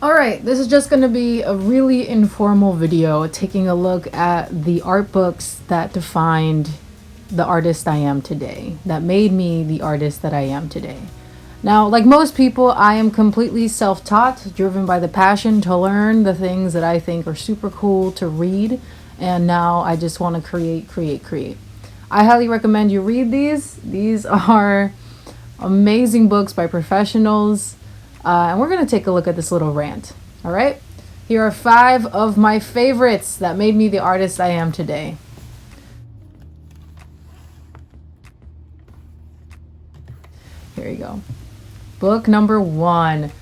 Alright, this is just going to be a really informal video taking a look at the art books that defined the artist I am today, that made me the artist that I am today. Now, like most people, I am completely self-taught, driven by the passion to learn the things that I think are super cool to read, and now I just want to create. I highly recommend you read these. These are amazing books by professionals. And we're going to take a look at this little rant. All right. Here are 5 of my favorites that made me the artist I am today. Here you go. Book number 1.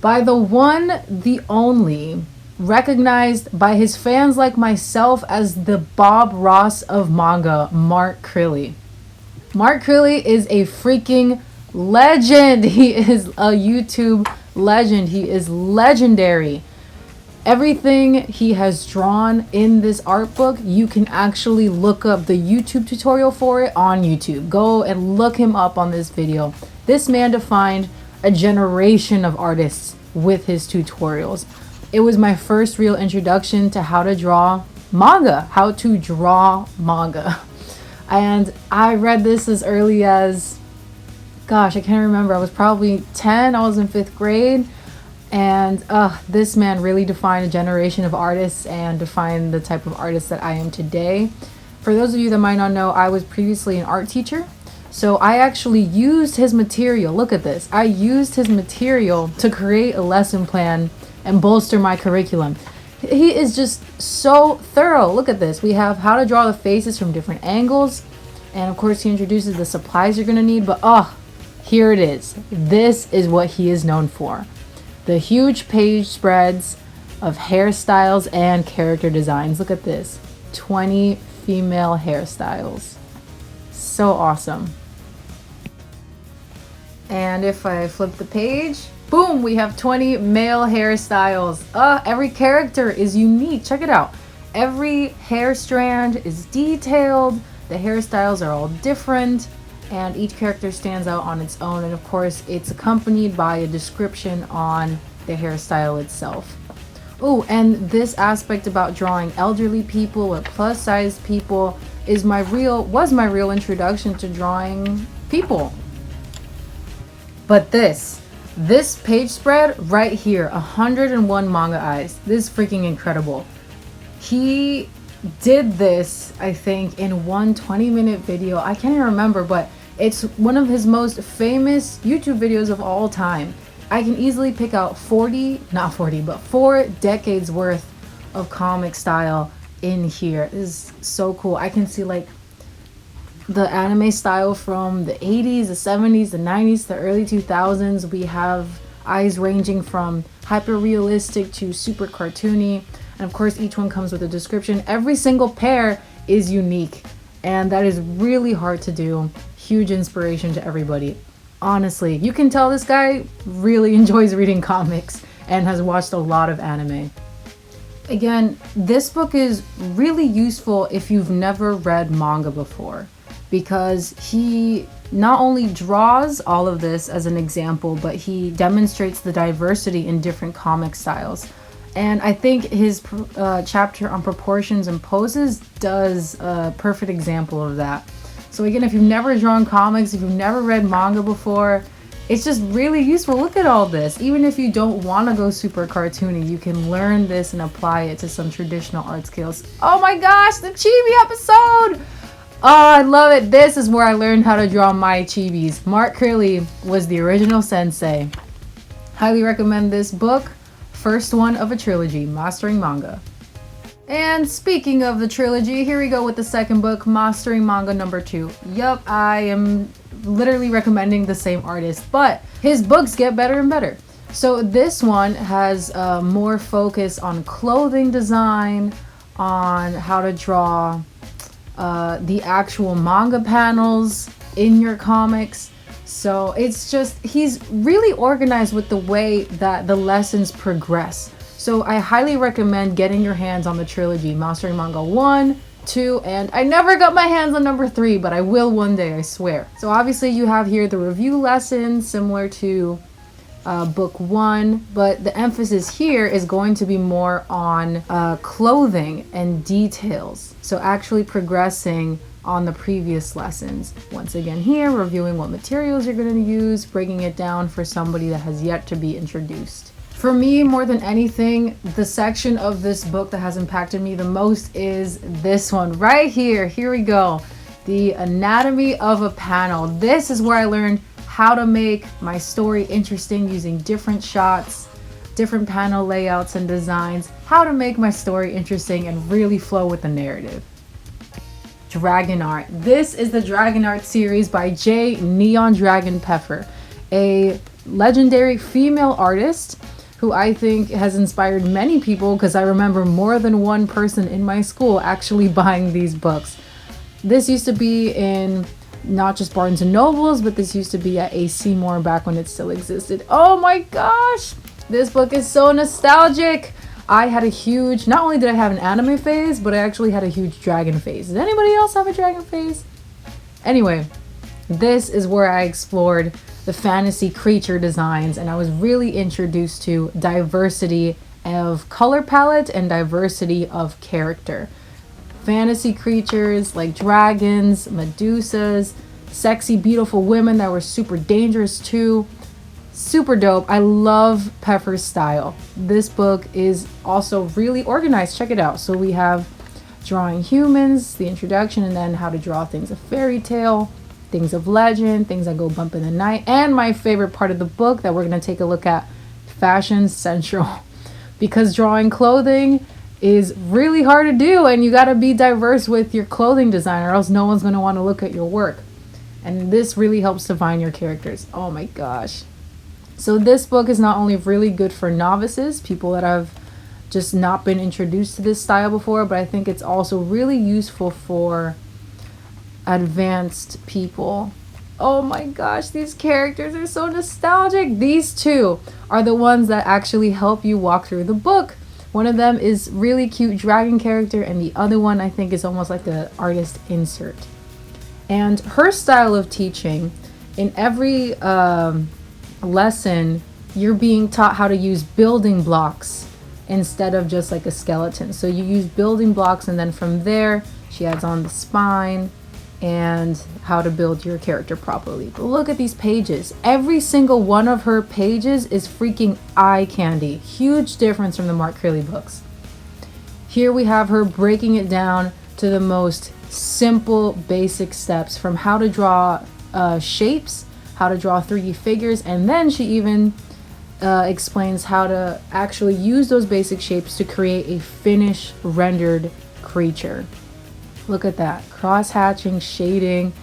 By the one, the only, recognized by his fans like myself as the Bob Ross of manga, Mark Crilley. Mark Crilley is a freaking legend. He is a YouTube legend. He is legendary. Everything he has drawn in this art book, you can actually look up the YouTube tutorial for it on YouTube. Go and look him up on this video. This man defined a generation of artists with his tutorials. It was my first real introduction to how to draw manga, And I read this as early as, gosh, I can't remember. I was probably 10. I was in 5th grade. And this man really defined a generation of artists and defined the type of artist that I am today. For those of you that might not know, I was previously an art teacher. So I actually used his material. Look at this. I used his material to create a lesson plan and bolster my curriculum. He is just so thorough. Look at this. We have how to draw the faces from different angles. And of course, he introduces the supplies you're going to need. But here it is. This is what he is known for. The huge page spreads of hairstyles and character designs. Look at this. 20 female hairstyles. So awesome. And if I flip the page, boom, we have 20 male hairstyles. Every character is unique. Check it out. Every hair strand is detailed. The hairstyles are all different. And each character stands out on its own. And of course, it's accompanied by a description on the hairstyle itself. Oh, and this aspect about drawing elderly people or plus-sized people was my real introduction to drawing people. But this page spread right here, 101 manga eyes. This is freaking incredible. He did this, I think, in one 20-minute video. I can't even remember, but it's one of his most famous YouTube videos of all time. I can easily pick out 4 decades worth of comic style in here. This is so cool. I can see like the anime style from the 80s, the 70s, the 90s, the early 2000s. We have eyes ranging from hyper realistic to super cartoony. And of course, each one comes with a description. Every single pair is unique. And that is really hard to do. Huge inspiration to everybody. Honestly, you can tell this guy really enjoys reading comics and has watched a lot of anime. Again, this book is really useful if you've never read manga before, because he not only draws all of this as an example, but he demonstrates the diversity in different comic styles. And I think his chapter on proportions and poses does a perfect example of that. So again, if you've never drawn comics, if you've never read manga before, it's just really useful. Look at all this. Even if you don't want to go super cartoony, you can learn this and apply it to some traditional art skills. Oh my gosh, the chibi episode! Oh, I love it. This is where I learned how to draw my chibis. Mark Crilley was the original sensei. Highly recommend this book. First one of a trilogy, Mastering Manga. And speaking of the trilogy, here we go with the second book, Mastering Manga number 2. Yup, I am literally recommending the same artist, but his books get better and better. So this one has more focus on clothing design, on how to draw the actual manga panels in your comics. So it's just, he's really organized with the way that the lessons progress. So I highly recommend getting your hands on the trilogy, Mastering Manga 1, 2, and I never got my hands on number 3, but I will one day, I swear. So obviously you have here the review lessons, similar to book 1, but the emphasis here is going to be more on clothing and details. So actually progressing on the previous lessons. Once again here, reviewing what materials you're going to use, breaking it down for somebody that has yet to be introduced. For me, more than anything, the section of this book that has impacted me the most is this one right here. Here we go. The anatomy of a panel. This is where I learned how to make my story interesting using different shots, different panel layouts and designs, how to make my story interesting and really flow with the narrative. Dragon Art. This is the Dragon Art series by J. Neon Dragon Pfeffer, a legendary female artist who I think has inspired many people, because I remember more than one person in my school actually buying these books. This used to be in not just Barnes and Nobles, but this used to be at A. Seymour back when it still existed. Oh my gosh, this book is so nostalgic. I had a huge, not only did I have an anime phase, but I actually had a huge dragon phase. Does anybody else have a dragon phase? Anyway, this is where I explored the fantasy creature designs, and I was really introduced to diversity of color palette and diversity of character. Fantasy creatures like dragons, Medusas, sexy, beautiful women that were super dangerous too. Super dope. I love Pfeffer's style. This book is also really organized. Check it out. So we have drawing humans, the introduction, and then how to draw things of fairy tale, things of legend, things that go bump in the night, and my favorite part of the book that we're going to take a look at, fashion central. Because drawing clothing is really hard to do, and you got to be diverse with your clothing design, or else no one's going to want to look at your work. And this really helps define your characters. Oh my gosh. So this book is not only really good for novices, people that have just not been introduced to this style before, but I think it's also really useful for advanced people. Oh my gosh, these characters are so nostalgic. These two are the ones that actually help you walk through the book. One of them is really cute dragon character, and the other one I think is almost like an artist insert. And her style of teaching, in every lesson, you're being taught how to use building blocks instead of just like a skeleton. So you use building blocks, and then from there she adds on the spine and how to build your character properly. But look at these pages. Every single one of her pages is freaking eye candy. Huge difference from the Mark Crilley books. Here we have her breaking it down to the most simple basic steps, from how to draw shapes, how to draw 3D figures, and then she even explains how to actually use those basic shapes to create a finished rendered creature. Look at that, cross-hatching, shading.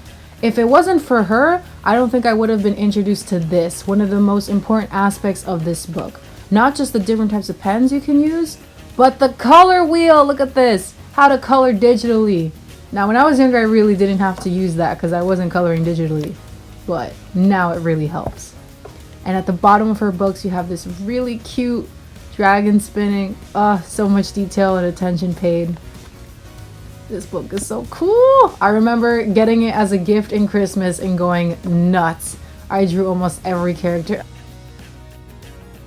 If it wasn't for her, I don't think I would have been introduced to this, one of the most important aspects of this book. Not just the different types of pens you can use, but the color wheel. Look at this, how to color digitally. Now, when I was younger, I really didn't have to use that because I wasn't coloring digitally, but now it really helps. And at the bottom of her books, you have this really cute dragon spinning. So much detail and attention paid. This book is so cool. I remember getting it as a gift in Christmas and going nuts. I drew almost every character.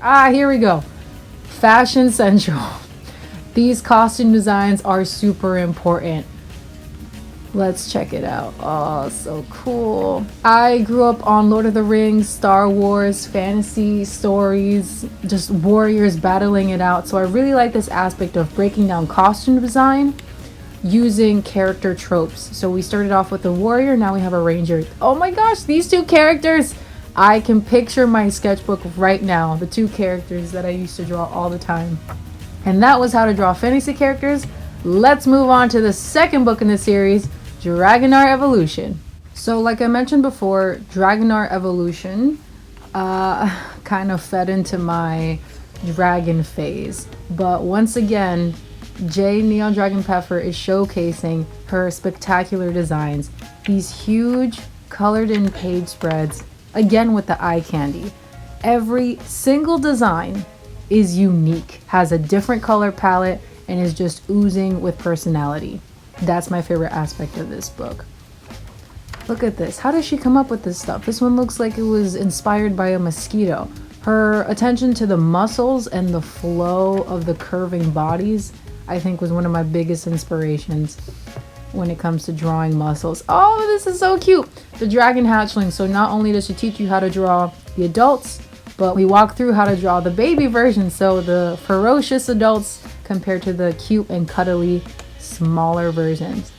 Here we go. Fashion Central. These costume designs are super important. Let's check it out. Oh, so cool. I grew up on Lord of the Rings, Star Wars, fantasy stories, just warriors battling it out. So I really like this aspect of breaking down costume design using character tropes. So we started off with a warrior, now we have a ranger. Oh my gosh, these two characters! I can picture my sketchbook right now, the two characters that I used to draw all the time. And that was how to draw fantasy characters. Let's move on to the second book in the series, Dragonar Evolution. So like I mentioned before, Dragonar Evolution kind of fed into my dragon phase. But once again, J. Neon Dragon Pfeffer is showcasing her spectacular designs. These huge colored in page spreads, again with the eye candy. Every single design is unique, has a different color palette, and is just oozing with personality. That's my favorite aspect of this book. Look at this. How does she come up with this stuff? This one looks like it was inspired by a mosquito. Her attention to the muscles and the flow of the curving bodies, I think, was one of my biggest inspirations when it comes to drawing muscles. Oh, this is so cute. The dragon hatchling. So not only does she teach you how to draw the adults, but we walk through how to draw the baby version. So the ferocious adults compared to the cute and cuddly smaller versions.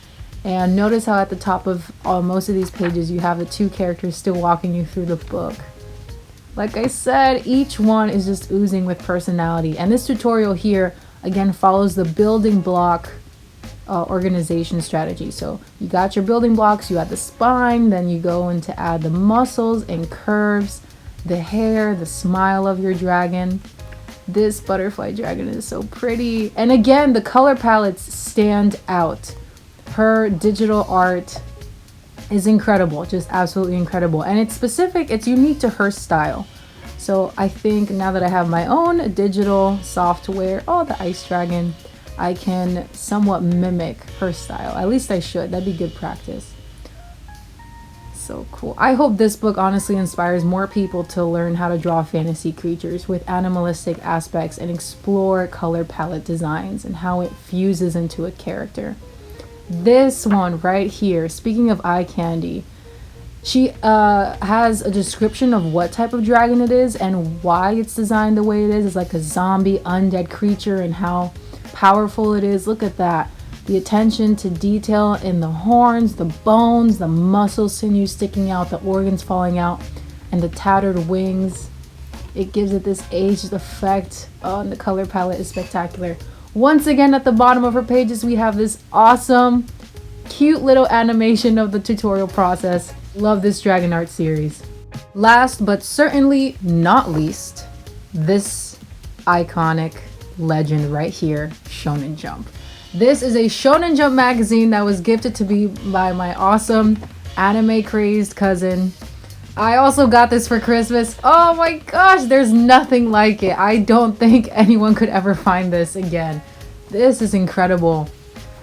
And notice how at the top of most of these pages, you have the two characters still walking you through the book. Like I said, each one is just oozing with personality. And this tutorial here, again, follows the building block organization strategy. So you got your building blocks, you add the spine, then you go in to add the muscles and curves, the hair, the smile of your dragon. This butterfly dragon is so pretty. And again, the color palettes stand out. Her digital art is incredible, just absolutely incredible. And it's specific, it's unique to her style. So I think now that I have my own digital software, the ice dragon, I can somewhat mimic her style. At least I should. That'd be good practice. So cool. I hope this book honestly inspires more people to learn how to draw fantasy creatures with animalistic aspects and explore color palette designs and how it fuses into a character. This one right here, speaking of eye candy, she has a description of what type of dragon it is and why it's designed the way it is. It's like a zombie undead creature and how powerful it is. Look at that. The attention to detail in the horns, the bones, the muscle sinews sticking out, the organs falling out, and the tattered wings. It gives it this aged effect. And the color palette is spectacular. Once again, at the bottom of her pages, we have this awesome, cute little animation of the tutorial process. Love this dragon art series. Last but certainly not least, this iconic legend right here, Shonen Jump. This is a Shonen Jump magazine that was gifted to me by my awesome anime crazed cousin. I also got this for Christmas. Oh my gosh, there's nothing like it. I don't think anyone could ever find this again. This is incredible.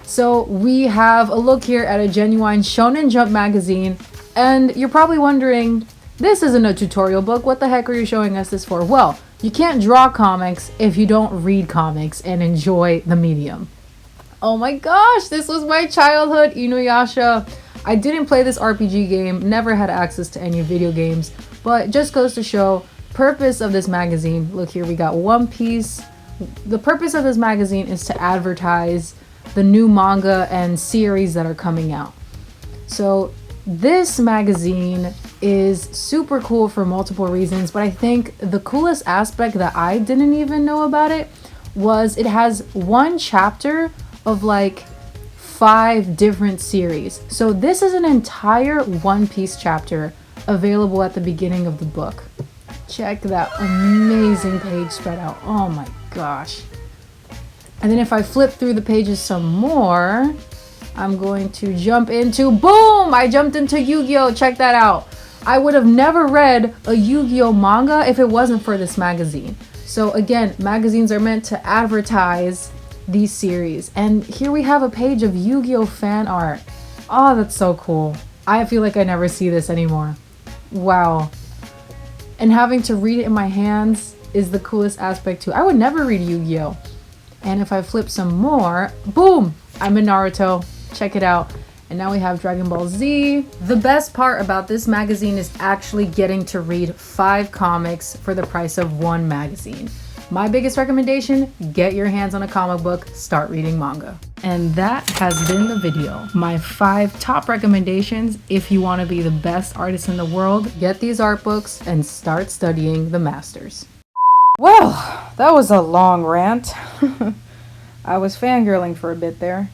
So we have a look here at a genuine Shonen Jump magazine, and you're probably wondering, this isn't a tutorial book. What the heck are you showing us this for? Well, you can't draw comics if you don't read comics and enjoy the medium. Oh my gosh, this was my childhood, Inuyasha. I didn't play this RPG game, never had access to any video games, but just goes to show purpose of this magazine. Look here, we got One Piece. The purpose of this magazine is to advertise the new manga and series that are coming out. So this magazine is super cool for multiple reasons, but I think the coolest aspect that I didn't even know about it was it has one chapter of like 5 different series. So this is an entire One Piece chapter available at the beginning of the book. Check that amazing page spread out. Oh my gosh. And then if I flip through the pages some more, I'm going to jump into, boom! I jumped into Yu-Gi-Oh! Check that out. I would have never read a Yu-Gi-Oh! Manga if it wasn't for this magazine. So again, magazines are meant to advertise these series. And here we have a page of Yu-Gi-Oh! Fan art. Oh, that's so cool. I feel like I never see this anymore. Wow. And having to read it in my hands is the coolest aspect too. I would never read Yu-Gi-Oh! And if I flip some more, boom! I'm in Naruto. Check it out. And now we have Dragon Ball Z. The best part about this magazine is actually getting to read 5 comics for the price of 1 magazine. My biggest recommendation, get your hands on a comic book, start reading manga. And that has been the video. My 5 top recommendations if you want to be the best artist in the world. Get these art books and start studying the masters. Well, that was a long rant. I was fangirling for a bit there.